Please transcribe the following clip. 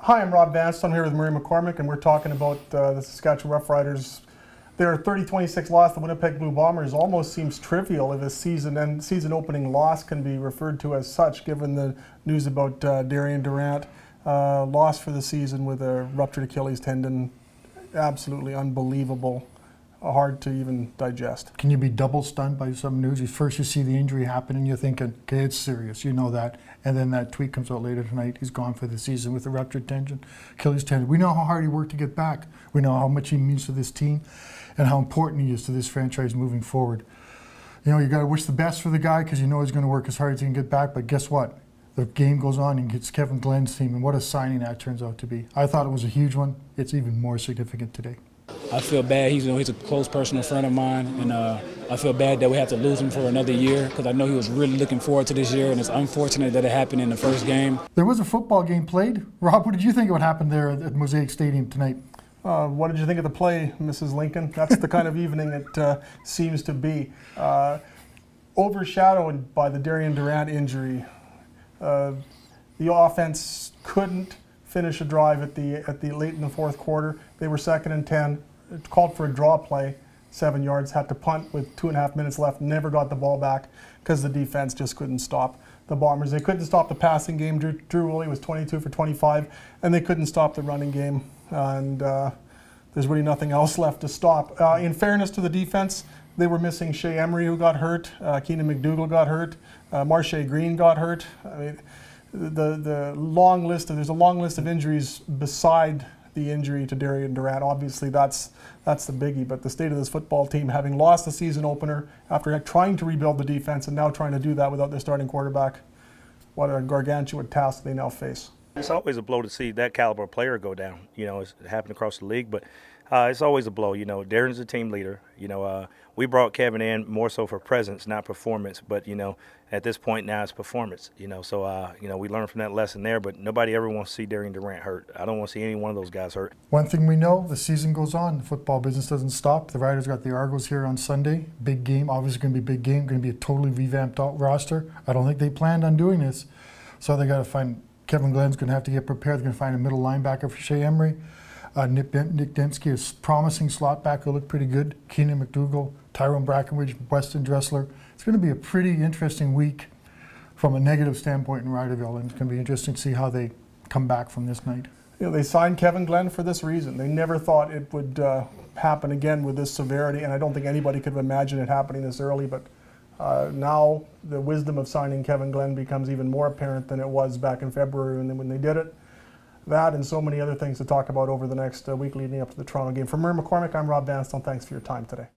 Hi, I'm Rob Vanstone here with Murray McCormick, and we're talking about the Saskatchewan Roughriders. Their 30-26 loss to the Winnipeg Blue Bombers almost seems trivial if a season-opening loss can be referred to as such, given the news about Darian Durant loss for the season with a ruptured Achilles tendon. Absolutely unbelievable. Hard to even digest. Can you be double stunned by some news? First you see the injury happen and you're thinking, okay, it's serious, you know that. And then that tweet comes out later tonight, he's gone for the season with a ruptured Achilles tendon. We know how hard he worked to get back. We know how much he means to this team and how important he is to this franchise moving forward. You know, you got to wish the best for the guy because you know he's going to work as hard as he can get back, but guess what? The game goes on and gets Kevin Glenn's team, and what a signing that turns out to be. I thought it was a huge one. It's even more significant today. I feel bad. He's a close personal friend of mine, and I feel bad that we have to lose him for another year because I know he was really looking forward to this year, and it's unfortunate that it happened in the first game. There was a football game played. Rob, what did you think of what happened there at Mosaic Stadium tonight? What did you think of the play, Mrs. Lincoln? That's the kind of evening it seems to be. Overshadowed by the Darian Durant injury, the offense couldn't finish a drive at the late in the fourth quarter. They were 2nd and 10. It called for a draw play, 7 yards, had to punt with 2.5 minutes left, never got the ball back because the defense just couldn't stop the Bombers. They couldn't stop the passing game. Drew Woolley was 22 for 25, and they couldn't stop the running game. And there's really nothing else left to stop. In fairness to the defense, they were missing Shea Emery, who got hurt. Keenan McDougall got hurt. Marche Green got hurt. I mean, there's a long list of injuries beside the injury to Darian Durant. Obviously, that's the biggie. But the state of this football team, having lost the season opener after trying to rebuild the defense and now trying to do that without their starting quarterback, what a gargantuan task they now face. It's always a blow to see that caliber player go down. You know, it's happened across the league, but it's always a blow. You know, Darren's a team leader. You know, we brought Kevin in more so for presence, not performance. But, you know, at this point now it's performance. You know, so, you know, we learned from that lesson there. But nobody ever wants to see Darian Durant hurt. I don't want to see any one of those guys hurt. One thing we know, the season goes on. The football business doesn't stop. The Riders got the Argos here on Sunday. Big game, obviously going to be a big game. Going to be a totally revamped roster. I don't think they planned on doing this. So they got to find – Kevin Glenn's going to have to get prepared. They're going to find a middle linebacker for Shea Emery. Nick Dembski is promising slot back. He'll look pretty good. Keenan McDougall, Tyrone Brackenridge, Weston Dressler. It's going to be a pretty interesting week from a negative standpoint in Riderville, and it's going to be interesting to see how they come back from this night. You know, they signed Kevin Glenn for this reason. They never thought it would happen again with this severity, and I don't think anybody could have imagined it happening this early, but now the wisdom of signing Kevin Glenn becomes even more apparent than it was back in February when they did it. That and so many other things to talk about over the next week leading up to the Toronto game. For Murray McCormick, I'm Rob Vanstone. Thanks for your time today.